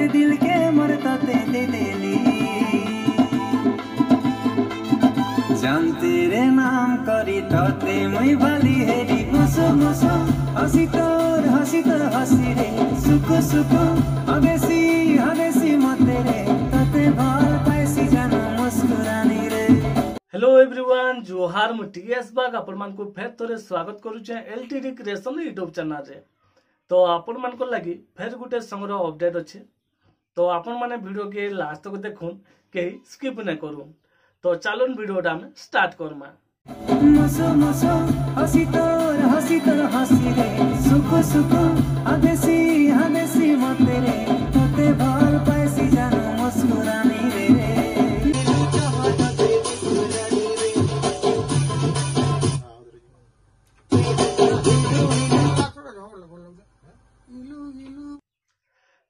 मोर दिल के मोर तते दे देली जान तेरे नाम करी तते मुई भली हेरी मुसो मुसो हसी तोर हसी रे सुको सुको हवेसी मते रे तते भल पाइसी जान मुस्कुरानी रे। हेलो एवरीवन जोहार मु टीएस बाग आपण मान को फेर थोरे स्वागत करू छे एलटीडी क्रिएशन यूट्यूब चैनल रे। तो आपण मान को लागि फेर गुटे संग्रह अपडेट अछि तो आपण माने वीडियो के लास्ट तक देखुन के स्किप न करू। तो चलन वीडियोटा में स्टार्ट करमा। मुसो मुसो हसी तोर हसी रे सुको सुको हवेसी मते रे तते भल पाइसी जान मुस्कुरानी रे।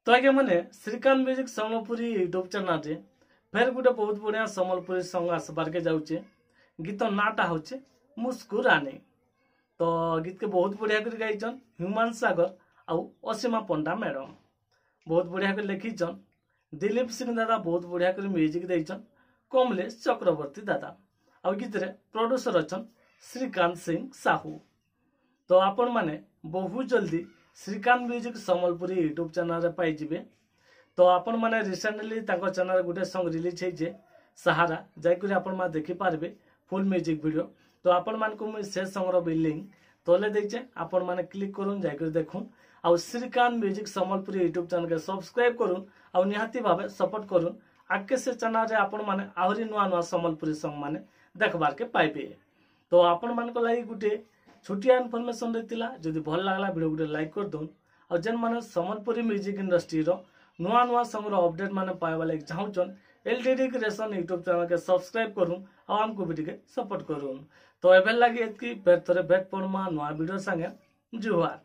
तो आगे मैंने Shrikant music Sambalpuri YouTube channel रे फेर गुटे बहुत बढ़िया सम्बलपुरी सॉन्ग आसबार के जाउचे। गीत नाटा होचे मुस्कुराने। तो गीत के बहुत बढ़िया कर गाइचन ह्यूमान सागर आउ असीमा पंडा मैडम बहुत बढ़िया कर लिखिचन। दिलीप सिंह दादा बहुत बढ़िया कर म्यूजिक देइचन। कमलेश चक्रवर्ती दादा आउ गीत रे प्रोड्यूसर अछन श्रीकांत सिंह साहू। तो आपण माने बहुत जल्दी Shrikant music Sambalpuri YouTube channel रे पाई जिवे। तो आपण माने रिसेंटली ताको चैनल गुटे सॉन्ग रिलीज हे सहारा जायकुरी आपण मा देखि पारबे फुल म्यूजिक वीडियो। तो आपण मान को से सॉन्ग रो लिंक तोले देइचे आपण माने क्लिक करून जायकुरी देखुन आ Shrikant music Sambalpuri YouTube channel के सब्सक्राइब करून आ निहाती भाबे सपोर्ट करून आके से चैनल रे आपण माने आहुरी नुआ नुआ सम्बलपुरी सॉन्ग माने देखबार के पाइबे। तो आपण मान को लागि गुटे छोटिया इनफॉरमेशन देतिला जदि भल लागला वीडियो गुटे लाइक कर दोन और जेन माने सम्बलपुरी म्यूजिक इंडस्ट्री रो नुआ नुआ सॉन्ग रो अपडेट माने पाइबा लागि चाहउचन एलटीडी क्रिएशन यूट्यूब चैनल के सब्सक्राइब करून और हमको वीडियो के सपोर्ट करून। तो एबे लागि एतकी फेर थोरे भेट पड़मा नुआ वीडियो संगे जुहार।